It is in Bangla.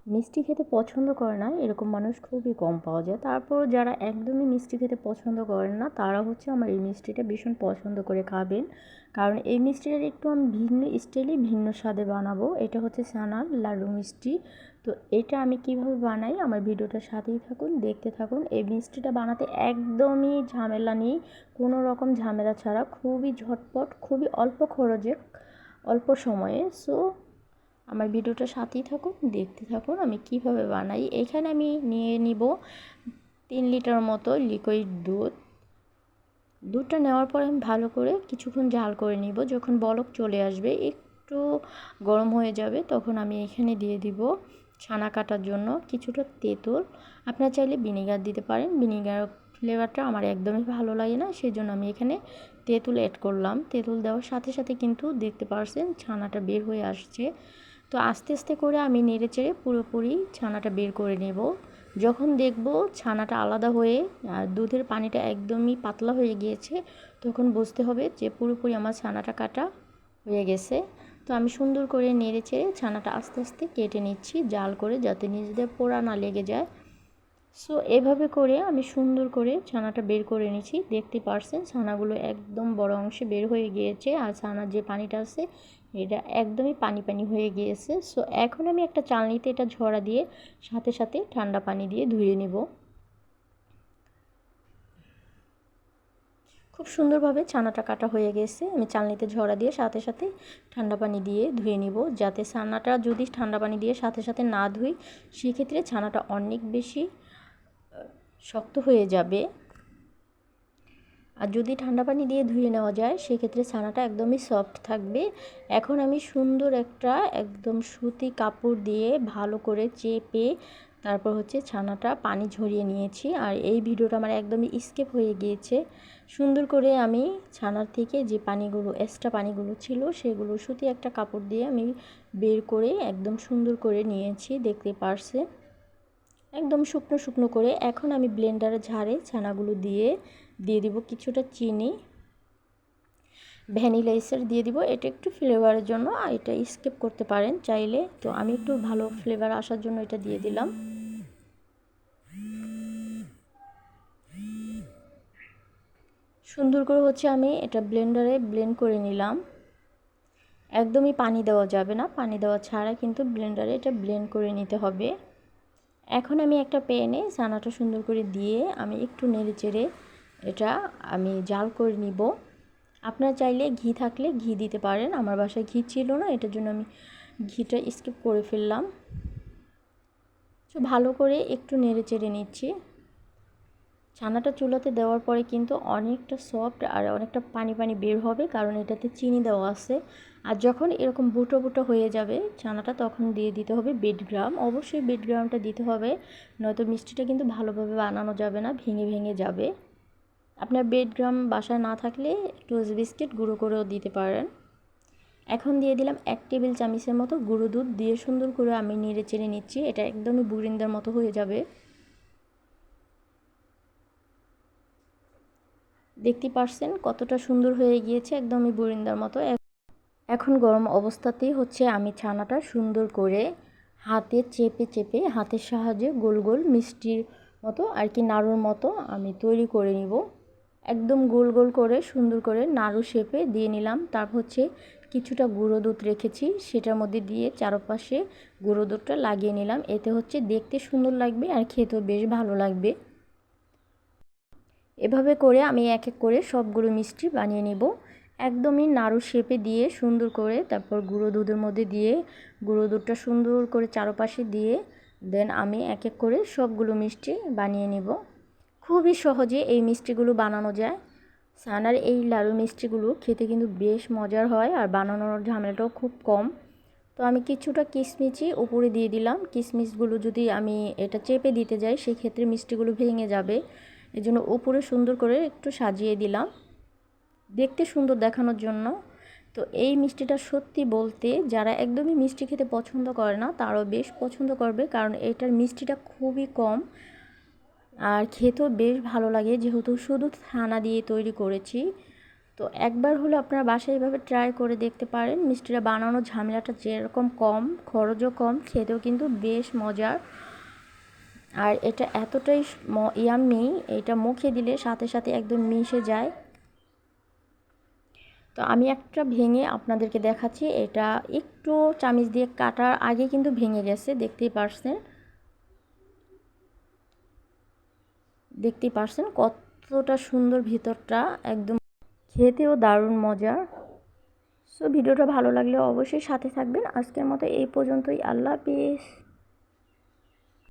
মিষ্টি খেতে পছন্দ করে না এরকম মানুষ খুবই কম পাওয়া যায়। তারপর যারা একদমই মিষ্টি খেতে পছন্দ করেন না তারা হচ্ছে আমার এই মিষ্টিটা ভীষণ পছন্দ করে খাবেন। কারণ এই মিষ্টিটার একটু আমি ভিন্ন স্টাইলে ভিন্ন স্বাদে বানাবো। এটা হচ্ছে ছানার লাড্ডু মিষ্টি। তো এটা আমি কিভাবে বানাই আমার ভিডিওটার সাথেই থাকুন, দেখতে থাকুন। এই মিষ্টিটা বানাতে একদমই ঝামেলা নেই, কোনো রকম ঝামেলা ছাড়া খুবই ঝটপট, খুবই অল্প খরচে, অল্প সময়ে। সো আমার ভিডিওটা সাথেই থাকুন, দেখতে থাকুন আমি কিভাবে বানাই। এখানে আমি নিয়ে নিব 3 লিটার মতো লিকুইড দুধ। দুধটা নেওয়ার পরে আমি ভালো করে কিছুক্ষণ জাল করে নিব। যখন বলক চলে আসবে, একটু গরম হয়ে যাবে, তখন আমি এখানে দিয়ে দিব ছানা কাটার জন্য কিছুটা তেঁতুল। আপনারা চাইলে ভিনেগার দিতে পারেন, ভিনেগার ফ্লেভারটা আমার একদমই ভালো লাগে না, সেই জন্য আমি এখানে তেঁতুল অ্যাড করলাম। তেঁতুল দেওয়ার সাথে সাথে কিন্তু দেখতে পারছেন ছানাটা বের হয়ে আসছে। তো আস্তে আস্তে করে আমি নেড়েচেড়ে পুরোপুরি ছানাটা বের করে নেব। যখন দেখব ছানাটা আলাদা হয়ে দুধের পানিটা একদমই পাতলা হয়ে গিয়েছে, তখন বুঝতে হবে যে পুরোপুরি আমার ছানাটা কাটা হয়ে গেছে। তো আমি সুন্দর করে নেড়েচেড়ে ছানাটা আস্তে আস্তে কেটে নিচ্ছি জাল করে, যাতে নিজেদের পোড়া না লেগে যায়। সো এভাবে করে আমি সুন্দর করে ছানাটা বের করে নিচ্ছি। দেখতে পারছেন ছানাগুলো একদম বড় অংশে বের হয়ে গিয়েছে, আর ছানার যে পানিটা আছে এটা একদমই পানি পানি হয়ে গিয়েছে। সো এখন আমি একটা চালনিতে এটা ঝরা দিয়ে সাথে সাথে ঠান্ডা পানি দিয়ে ধুয়ে নেব। খুব সুন্দরভাবে ছানাটা কাটা হয়ে গেছে। আমি চালনিতে ঝরা দিয়ে সাথে সাথে ঠান্ডা পানি দিয়ে ধুয়ে নিব, যাতে ছানাটা যদি ঠান্ডা পানি দিয়ে সাথে সাথে না ধুই সেক্ষেত্রে ছানাটা অনেক বেশি শক্ত হয়ে যাবে। আর যদি ঠান্ডা পানি দিয়ে ধুয়ে নেওয়া যায় সেক্ষেত্রে ছানাটা একদমই সফট থাকবে। এখন আমি সুন্দর একটা একদম সুতি কাপড় দিয়ে ভালো করে চেপে তারপর হচ্ছে ছানাটা পানি ঝরিয়ে নিয়েছি। আর এই ভিডিওটা আমার একদমই স্কিপ হয়ে গিয়েছে। সুন্দর করে আমি ছানার থেকে যে পানিগুলো এক্সট্রা পানিগুলো ছিল সেগুলো সুতি একটা কাপড় দিয়ে আমি বের করে একদম সুন্দর করে নিয়েছি, দেখতে পারছেন একদম শুকনো শুকনো করে। এখন আমি ব্লেন্ডারে ঝাড়ে ছানাগুলো দিয়ে দিব কিছুটা চিনি, ভ্যানিলা এসেন্স দিয়ে দিব। এটা একটু ফ্লেভারের জন্য, এটা স্কিপ করতে পারেন চাইলে। তো আমি একটু ভালো ফ্লেভার আসার জন্য এটা দিয়ে দিলাম। সুন্দর করে হচ্ছে আমি এটা ব্লেন্ডারে ব্লেন্ড করে নিলাম। একদমই পানি দেওয়া যাবে না, পানি দেওয়া ছাড়া কিন্তু ব্লেন্ডারে এটা ব্লেন্ড করে নিতে হবে। এখন আমি একটা প্যানে ছানাটা সুন্দর করে দিয়ে আমি একটু নেড়ে চেড়ে এটা আমি জাল করে নিব। আপনারা চাইলে ঘি থাকলে ঘি দিতে পারেন, আমার বাসায় ঘি ছিল না, এটার জন্য আমি ঘিটা স্কিপ করে ফেললাম। তো ভালো করে একটু নেড়ে চেড়ে নিচ্ছি। ছানাটা চুলাতে দেওয়ার পরে কিন্তু অনেকটা সফট আর অনেকটা পানি পানি বের হবে, কারণ এটাতে চিনি দেওয়া আছে। আর যখন এরকম বুটো বুটো হয়ে যাবে ছানাটা, তখন দিয়ে দিতে হবে বিটগ্রাম। অবশ্যই বিটগ্রামটা দিতে হবে, নয়তো মিষ্টিটা কিন্তু ভালোভাবে বানানো যাবে না, ভেঙে ভেঙে যাবে। আপনার বিটগ্রাম বাসায় না থাকলে টোস্ট বিস্কিট গুঁড়ো করেও দিতে পারেন। এখন দিয়ে দিলাম 1 টেবিল চামচের মতো গুঁড়ো দুধ, দিয়ে সুন্দর করে আমি নেড়ে চেড়ে নিচ্ছি। এটা একদমই বুরিন্দার মতো হয়ে যাবে, দেখতে পারছেন কতটা সুন্দর হয়ে গিয়েছে, একদমই বুরিন্দার মতো। এখন গরম অবস্থাতেই হচ্ছে আমি ছানাটা সুন্দর করে হাতে চেপে চেপে হাতের সাহায্যে গোল গোল মিষ্টির মতো আর কি নাড়ুর মতো আমি তৈরি করে নিব। একদম গোল গোল করে সুন্দর করে নাড়ু শেপে দিয়ে নিলাম। তারপর হচ্ছে কিছুটা গুঁড়ো দুধ রেখেছি সেটার মধ্যে দিয়ে চারপাশে গুঁড়ো দুধটা লাগিয়ে নিলাম। এতে হচ্ছে দেখতে সুন্দর লাগবে আর খেতেও বেশ ভালো লাগবে। এভাবে করে আমি এক এক করে সবগুলো মিষ্টি বানিয়ে নিব। একদমই নাড়ু শেপে দিয়ে সুন্দর করে, তারপর গুঁড়ো দুধের মধ্যে দিয়ে গুঁড়ো দুধটা সুন্দর করে চারপাশে দিয়ে দেন আমি এক এক করে সবগুলো মিষ্টি বানিয়ে নিব। খুবই সহজে এই মিষ্টিগুলো বানানো যায়। ছানার এই লাড়ু মিষ্টিগুলো খেতে কিন্তু বেশ মজার হয়, আর বানানোর ঝামেলাটাও খুব কম। তো আমি কিছুটা কিশমিশই উপরে দিয়ে দিলাম। কিশমিশগুলো যদি আমি এটা চেপে দিতে যাই সেক্ষেত্রে মিষ্টিগুলো ভেঙে যাবে, এজন্য উপরে সুন্দর করে একটু সাজিয়ে দিলাম দেখতে সুন্দর দেখানোর জন্য। তো এই মিষ্টিটা সত্যি বলতে যারা একদমই মিষ্টি খেতে পছন্দ করে না তারাও বেশ পছন্দ করবে, কারণ এটার মিষ্টিটা খুবই কম আর খেতেও বেশ ভালো লাগে, যেহেতু শুধু ছানা দিয়ে তৈরি করেছি। তো একবার হলো আপনারা বাসায় এভাবে ট্রাই করে দেখতে পারেন। মিষ্টিটা বানানোর ঝামেলাটা যেরকম কম, খরচও কম, খেতেও কিন্তু বেশ মজার। আর এটা এতটাই ইয়াম্মি, এটা মুখে দিলে সাথে সাথে একদম মিশে যায়। তো আমি একটা ভেঙে আপনাদেরকে দেখাচ্ছি। এটা একটু চামিচ দিয়ে কাটার আগে কিন্তু ভেঙে গেছে, দেখতেই পারছেন কতটা সুন্দর ভিতরটা, একদম খেতেও দারুণ মজার। সো ভিডিওটা ভালো লাগলে অবশ্যই সাথে থাকবেন। আজকের মতো এই পর্যন্তই। আল্লাহ হাফেজ।